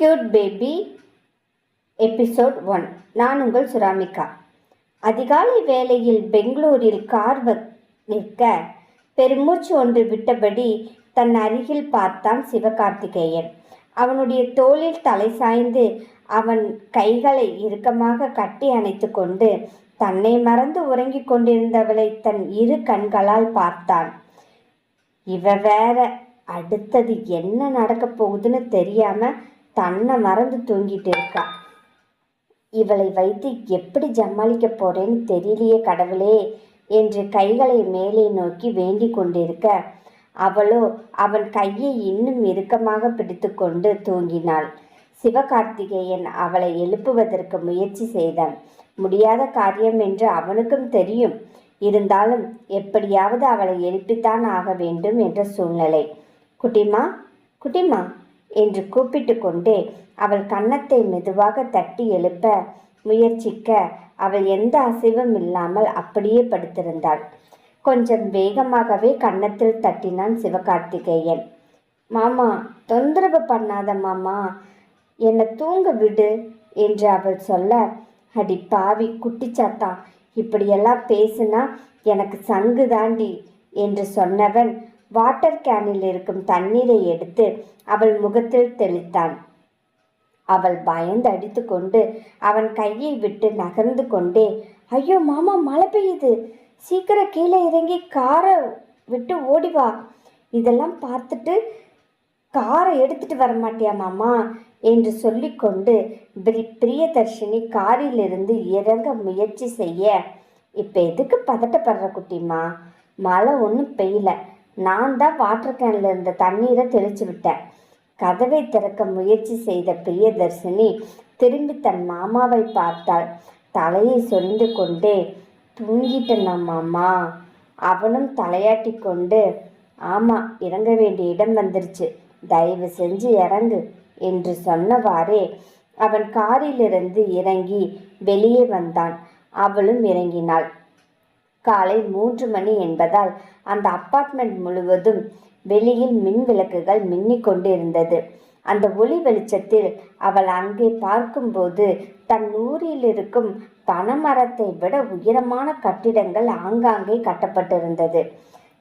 Cute baby episode 1. நான் உங்கள் சுராமிகா. அதிகாலை வேளையில் பெங்களூரில் கார் நிற்க பெருமூச்சு ஒன்று விட்டபடி தன் அருகில் பார்த்தான் சிவகார்த்திகேயன். அவனுடைய தோளில் தலை சாய்ந்து அவன் கைகளை இறுக்கமாக கட்டி அணைத்து கொண்டு தன்னை மறந்து உறங்கிக் கொண்டிருந்தவளை தன் இரு கண்களால் பார்த்தான். இவ வேற அடுத்தது என்ன நடக்க போகுதுன்னு தெரியாம தன்னை மறந்து தூங்கிட்டு இருக்கா. இவளை வைத்து எப்படி ஜமாளிக்க போறேன்னு தெரியலையே கடவுளே என்று கைகளை மேலே நோக்கி வேண்டிக் கொண்டிருக்க, அவளோ அவன் கையை இன்னும் இறுக்கமாக பிடித்து கொண்டு தூங்கினாள். சிவகார்த்திகேயன் அவளை எழுப்புவதற்கு முயற்சி செய்தான். முடியாத காரியம் என்று அவனுக்கும் தெரியும். இருந்தாலும் எப்படியாவது அவளை எழுப்பித்தான் ஆக வேண்டும் என்ற சூழ்நிலை. குட்டிமா, குட்டிமா என்று கூப்பிட்டு கொண்டே அவள் கன்னத்தை மெதுவாக தட்டி எழுப்ப முயற்சிக்க அவள் எந்த அசைவும் இல்லாமல் அப்படியே படுத்திருந்தாள். கொஞ்சம் வேகமாகவே கன்னத்தில் தட்டினான் சிவகார்த்திகேயன். மாமா, தொந்தரவு பண்ணாத மாமா, என்னை தூங்க விடு என்று அவள் சொல்ல, அடி பாவி குட்டிச்சாத்தா, இப்படியெல்லாம் பேசுனா எனக்கு சங்கு தாண்டி என்று சொன்னவன் வாட்டர் கேனில் இருக்கும் தண்ணீரை எடுத்து அவள் முகத்தில் தெளித்தான். அவள் பயந்து அடித்து கொண்டு அவன் கையை விட்டு நகர்ந்து கொண்டே, ஐயோ மாமா, மழை பெய்யுது, சீக்கிரம் கீழே இறங்கி காரை விட்டு ஓடிவா, இதெல்லாம் பார்த்துட்டு காரை எடுத்துட்டு வர மாட்டியா மாமா என்று சொல்லிக்கொண்டு பிரியதர்ஷினி காரிலிருந்து இறங்க முயற்சி செய்ய, இப்போ எதுக்கு பதட்டப்படுற குட்டிமா, மழை ஒன்றும் பெய்யல, நான் தான் வாட்டர் கேனில் இருந்த தண்ணீரை தெளிச்சு விட்டேன். கதவை திறக்க முயற்சி செய்த பிரியதர்ஷினி திரும்பி தன் மாமாவை பார்த்தாள். தலையை சொரிந்து கொண்டே, தூங்கிட்டேனா மாமா? அவனும் தலையாட்டி கொண்டு, ஆமாம், இறங்க வேண்டிய இடம் வந்துருச்சு, தயவு செஞ்சு இறங்கு என்று சொன்னவாறே அவன் காரிலிருந்து இறங்கி வெளியே வந்தான். அவளும் இறங்கினாள். காலை 3 மணி என்பதால் அந்த அப்பார்ட்மெண்ட் முழுவதும் வெளியில் மின் விளக்குகள் மின்னிக் கொண்டிருந்தது. அந்த ஒளி வெளிச்சத்தில் அவள் அங்கே பார்க்கும்போது தன் ஊரில் இருக்கும் பனைமரத்தை விட உயரமான கட்டிடங்கள் ஆங்காங்கே கட்டப்பட்டிருந்தது.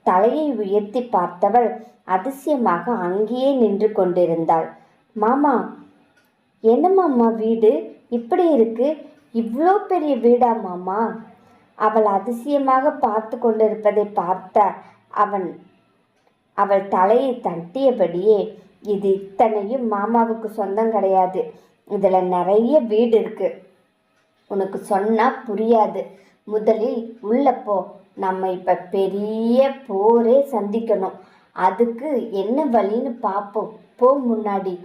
தலையை உயர்த்தி பார்த்தவள் அதிசயமாக அங்கேயே நின்று கொண்டிருந்தாள். மாமா, என்ன மாமா வீடு இப்படி இருக்கு, இவ்வளோ பெரிய வீடா மாமா? அவள் அதிசயமாக பார்த்து கொண்டிருப்பதை பார்த்த அவள் தலையை தட்டியபடியே, இது இத்தனையும் மாமாவுக்கு சொந்தம் கிடையாது, இதில் நிறைய வீடு இருக்கு, உனக்கு சொன்னா புரியாது, முதலில் உள்ள போ, நம்ம இப்போ பெரிய போரே சந்திக்கணும், அதுக்கு என்ன வழின்னு பார்ப்போம், போ முன்னாடி.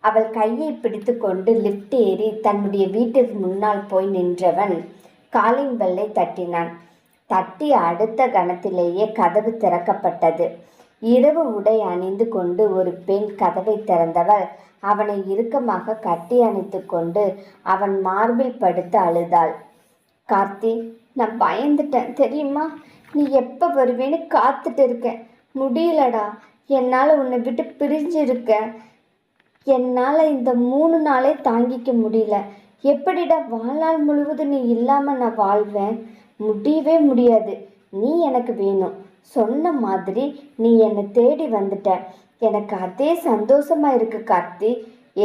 அவள் கையை பிடித்து கொண்டு லிஃப்ட் ஏறி தன்னுடைய வீட்டிற்கு முன்னால் போய் நின்றவன் காலிங் பெல்லை தட்டினான். தட்டி அடுத்த கணத்திலேயே கதவு திறக்கப்பட்டது. இரவு உடை அணிந்து கொண்டு ஒரு பெண் கதவை திறந்தவள் அவனை இறுக்கமாக கட்டி அணைத்து கொண்டு அவன் மார்பில் படுத்து அழுதாள். கார்த்தி, நான் பயந்துட்டேன் தெரியுமா, நீ எப்போ வருவேன்னு காத்துட்டு இருக்கேன், முடியலடா, என்னால் உன்னை விட்டு பிரிஞ்சிருக்க, என்னால் இந்த 3 நாளே தாங்கிக்க முடியல, எப்படிடா வாழ்நாள் முழுவதும் நீ இல்லாமல் நான் வாழ்வேன், முடியவே முடியாது, நீ எனக்கு வேணும், சொன்ன மாதிரி நீ என்னை தேடி வந்துட்ட, எனக்கு அதே சந்தோஷமா இருக்கு கார்த்தி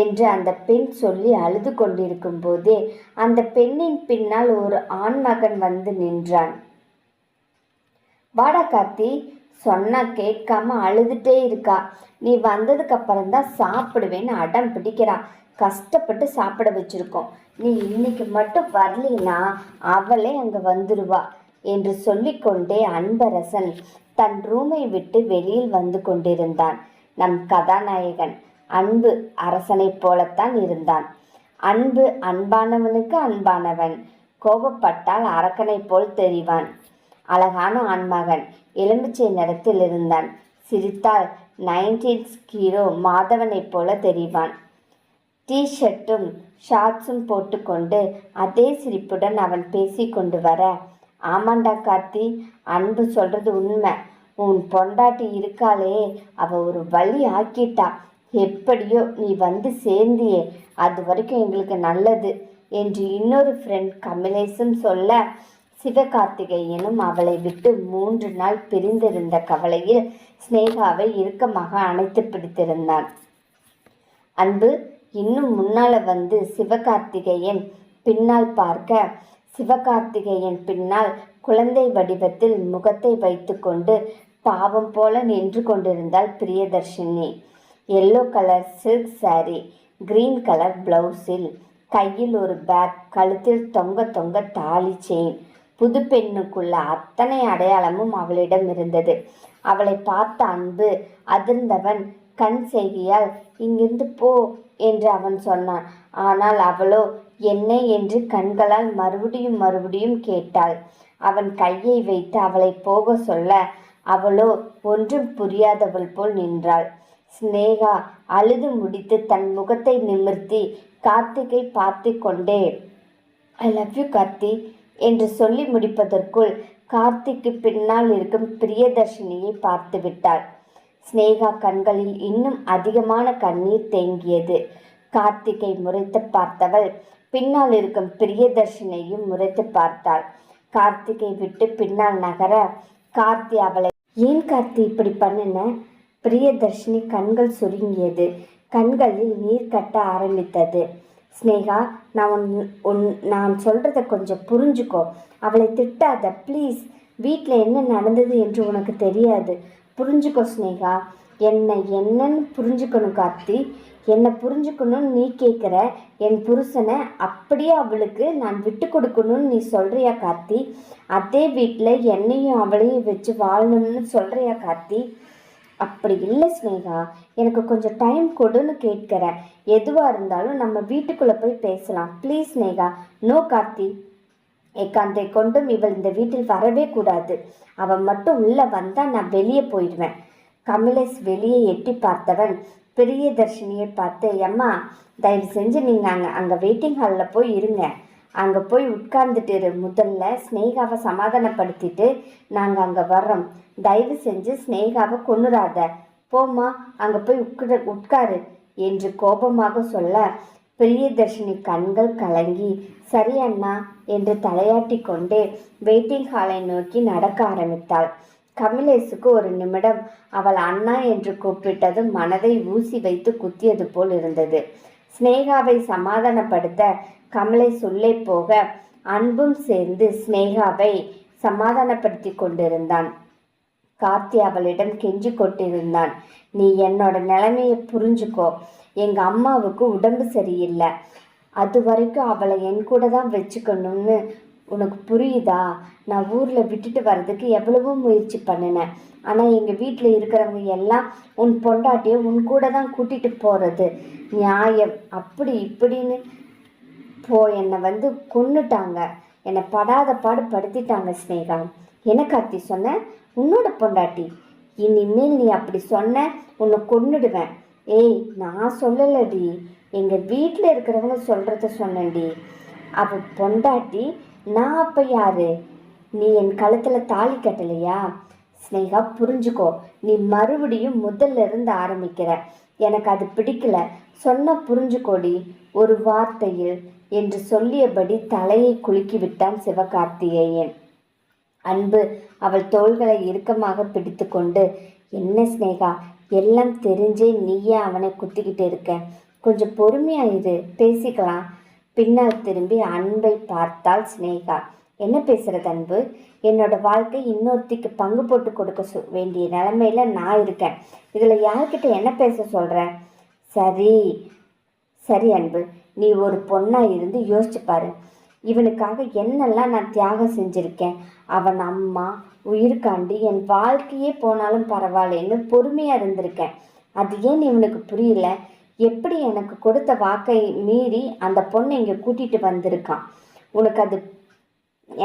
என்று அந்த பெண் சொல்லி அழுது கொண்டிருக்கும் போதே அந்த பெண்ணின் பின்னால் ஒரு ஆண்மகன் வந்து நின்றான். வாடா கார்த்தி, சொன்னா கேட்காம அழுதுட்டே இருக்கா, நீ வந்ததுக்கு அப்புறம்தான் சாப்பிடுவேன்னு அடம் பிடிக்கிறா, கஷ்டப்பட்டு சாப்பிட வச்சிருக்கோம், நீ இன்னைக்கு மட்டும் வரலினா அவளே அங்கே வந்துடுவா என்று சொல்லிக்கொண்டே அன்பரசன் தன் ரூமை விட்டு வெளியில் வந்து கொண்டிருந்தான். நம் கதாநாயகன் அன்பு அரசனைப் போலத்தான் இருந்தான். அன்பு அன்பானவனுக்கு அன்பானவன், கோபப்பட்டால் அரக்கனை போல் தெரிவான். அழகான ஆண்மகன், எலுமிச்சை நிறத்தில் இருந்தான். சிரித்தால் 90s ஹீரோ மாதவனைப் போல தெரிவான். டீ-ஷர்ட்டும் ஷார்ட்ஸும் போட்டுக்கொண்டு அதே சிரிப்புடன் அவன் பேசி கொண்டு வர, ஆமாண்டா கார்த்தி, அன்பு சொல்றது உண்மை, உன் பொண்டாட்டி இருக்காளே, அவ ஒரு வழி ஆக்கிட்டா, எப்படியோ நீ வந்து சேர்ந்தியே, அது வரைக்கும் எங்களுக்கு நல்லது என்று இன்னொரு ஃப்ரெண்ட் கமலேசும் சொல்ல, சிவகார்த்திகேயனும் அவளை விட்டு 3 நாள் பிரிந்திருந்த கவலையில் ஸ்னேகாவை இறுக்கமாக அணைத்து பிடித்திருந்தான். அன்பு இன்னும் முன்னால வந்து சிவகார்த்திகேயன் பின்னால் பார்க்க, சிவகார்த்திகேயன் பின்னால் குழந்தை வடிவத்தில் முகத்தை வைத்துக்கொண்டு பாவம் போல நின்று கொண்டிருந்தாள் Priyadharshini. Yellow colour silk sari, green colour பிளவுஸில், கையில் ஒரு பேக், கழுத்தில் தொங்க தொங்க தாலி செயின். புது பெண்ணுக்குள்ள அத்தனை அடையாளமும் அவளிடம் இருந்தது. அவளை பார்த்த அன்பு அதிர்ந்தவன் கண் செய்கையால் இங்கிருந்து போ என்று அவன் சொன்னான். ஆனால் அவளோ என்ன என்று கண்களால் மறுபடியும் மறுபடியும் கேட்டாள். அவன் கையை வைத்து அவளை போக சொல்ல அவளோ ஒன்றும் புரியாதவள் போல் நின்றாள். ஸ்னேகா அழுது முடித்து தன் முகத்தை நிமிர்த்தி கார்த்திகை பார்த்து கொண்டே ஐ லவ் யூ கார்த்தி என்று சொல்லி முடிப்பதற்குள் கார்த்திக்கு பின்னால் இருக்கும் பிரியதர்ஷினியை பார்த்து விட்டாள். ஸ்னேகா கண்களில் இன்னும் அதிகமான கண்ணீர் தேங்கியது. கார்த்திகை முறைத்து பார்த்தவள் பின்னால் இருக்கும் பிரியதர்ஷினியையும் முறைத்து பார்த்தாள். கார்த்திகை விட்டு பின்னால் நகர கார்த்தி அவளை ஏன் கார்த்தி இப்படி பண்ணின? பிரியதர்ஷினி கண்கள் சுருங்கியது. கண்களில் நீர் கட்ட ஆரம்பித்தது. ஸ்னேகா, நான் சொல்கிறத கொஞ்சம் புரிஞ்சுக்கோ. அவளை திட்டாத ப்ளீஸ். வீட்டில் என்ன நடந்தது என்று உனக்கு தெரியாது. புரிஞ்சுக்கோ ஸ்னேகா. என்னன்னு புரிஞ்சுக்கணும் கார்த்தி. என்னை புரிஞ்சுக்கணும்னு நீ கேட்குற. என் புருஷனை அப்படியே அவளுக்கு நான் விட்டு கொடுக்கணும்னு நீ சொல்கிறியா கார்த்தி? அதே வீட்டில் என்னையும் அவளையும் வச்சு வாழணும்னு சொல்கிறியா கார்த்தி? அப்படி இல்லை ஸ்னேகா, எனக்கு கொஞ்சம் டைம் கொடுன்னு கேட்குறேன். எதுவாக இருந்தாலும் நம்ம வீட்டுக்குள்ளே போய் பேசலாம் ப்ளீஸ் ஸ்னேகா. நோ கார்த்தி, ஏகாந்தை கொண்டும் இவள் இந்த வீட்டில் வரவே கூடாது. அவன் மட்டும் உள்ளே வந்தால் நான் வெளியே போயிடுவேன். கமலேஷ் வெளியே எட்டி பார்த்தவன் பிரியதர்ஷினியை பார்த்து, அம்மா தயவு செஞ்சு நீங்கள் அங்கே வெயிட்டிங் ஹாலில் போய் இருங்க. அங்கே போய் உட்கார்ந்துட்டு முதல்ல ஸ்னேகாவை சமாதானப்படுத்திட்டு நாங்கள் அங்கே வர்றோம். தயவு செஞ்சு ஸ்னேகாவை கொன்னுறாத. போம்மா, அங்கே போய் உட்காரு என்று கோபமாக சொல்ல பிரியதர்ஷினி கண்கள் கலங்கி சரி அண்ணா என்று தலையாட்டி கொண்டே வெயிட்டிங் ஹாலை நோக்கி நடக்க ஆரம்பித்தாள். கமலேஷுக்கு ஒரு நிமிடம் அவள் அண்ணா என்று கூப்பிட்டது மனதை ஊசி வைத்து குத்தியது போல் இருந்தது. ஸ்னேகாவை சமாதானப்படுத்த கமலேஷ் உள்ளே போக அன்பும் சேர்ந்து ஸ்னேகாவை சமாதானப்படுத்தி கொண்டிருந்தான். கார்த்தி அவளிடம் கெஞ்சி கொண்டிருந்தான். நீ என்னோட நிலைமையை புரிஞ்சுக்கோ. எங்கள் அம்மாவுக்கு உடம்பு சரியில்லை. அது வரைக்கும் அவளை என் கூட தான் வச்சுக்கணும்னு உனக்கு புரியுதா? நான் ஊரில் விட்டுட்டு வர்றதுக்கு எவ்வளவோ முயற்சி பண்ணினேன். ஆனால் எங்கள் வீட்டில் இருக்கிறவங்க எல்லாம் உன் பொண்டாட்டியை உன் கூட தான் கூட்டிகிட்டு போகிறது நியாயம் அப்படி இப்படின்னு என்னை கொன்னுட்டாங்க. என்னை படாத பாடு படுத்திட்டாங்க ஸ்னேகா. என்ன கார்த்தி சொன்ன? உன்னோட பொண்டாட்டி? இனிமேல் நீ அப்படி சொன்ன உன்னை கொன்னுடுவேன். ஏய், நான் சொல்லலடி, எங்கள் வீட்டில் இருக்கிறவங்க சொல்கிறத சொன்னேன்டி. அவள் பொண்டாட்டி, நான் அப்போ யாரு? நீ என் கழுத்தில் தாலி கட்டலையா? ஸ்னேகா புரிஞ்சுக்கோ, நீ மறுபடியும் முதல்ல இருந்து ஆரம்பிக்கிற. எனக்கு அது பிடிக்கல. சொன்ன புரிஞ்சுக்கோடி ஒரு வார்த்தையில் என்று சொல்லியபடி தலையை குலுக்கி விட்டான் சிவகார்த்திகேயன். அன்பு அவள் தோள்களை இறுக்கமாக பிடித்து கொண்டு, என்ன ஸ்னேகா, எல்லாம் தெரிஞ்சே நீயே அவனை குத்திக்கிட்டு இருக்க. கொஞ்சம் பொறுமையாயிரு, பேசிக்கலாம். பின்னால் திரும்பி அன்பை பார்த்தாள் ஸ்னேகா. என்ன பேசுறது அன்பு? என்னோட வாழ்க்கை இன்னொருத்திக்கு பங்கு போட்டு கொடுக்க வேண்டிய நிலைமையில நான் இருக்கேன். இதில் யார்கிட்ட என்ன பேச சொல்கிற? சரி சரி அன்பு, நீ ஒரு பொண்ணாக இருந்து யோசிச்சு பாரு. இவனுக்காக என்னெல்லாம் நான் தியாகம் செஞ்சுருக்கேன். அவன் அம்மா உயிருக்காண்டி என் வாழ்க்கையே போனாலும் பரவாயில்லன்னு பொறுமையாக இருந்திருக்கேன். அது ஏன் இவனுக்கு புரியல? எப்படி எனக்கு கொடுத்த வாக்கை மீறி அந்த பொண்ணை இங்கே கூட்டிகிட்டு வந்திருக்கான்.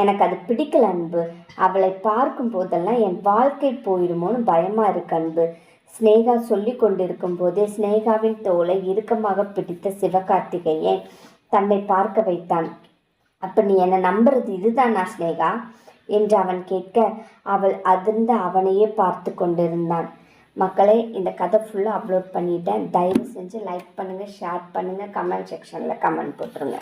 எனக்கு அது பிடிக்கல அன்பு. அவளை பார்க்கும் போதெல்லாம் என் வாழ்க்கை போயிடுமோன்னு பயமாக இருக்கு அன்பு. ஸ்னேகா சொல்லி கொண்டிருக்கும் போதே ஸ்னேகாவின் தோலை இறுக்கமாக பிடித்த சிவகார்த்திகேயன் தன்னை பார்க்க வைத்தான். அப்போ நீ என்னை நம்புறது இதுதானா ஸ்னேகா என்று அவன் கேட்க அவள் அதிர்ந்து அவனையே பார்த்து கொண்டிருந்தான். மக்களே, இந்த கதை ஃபுல்லாக அப்லோட் பண்ணிட்டேன். தயவு செஞ்சு லைக் பண்ணுங்கள், ஷேர் பண்ணுங்கள், கமெண்ட் செக்ஷனில் கமெண்ட் போட்டுருங்க.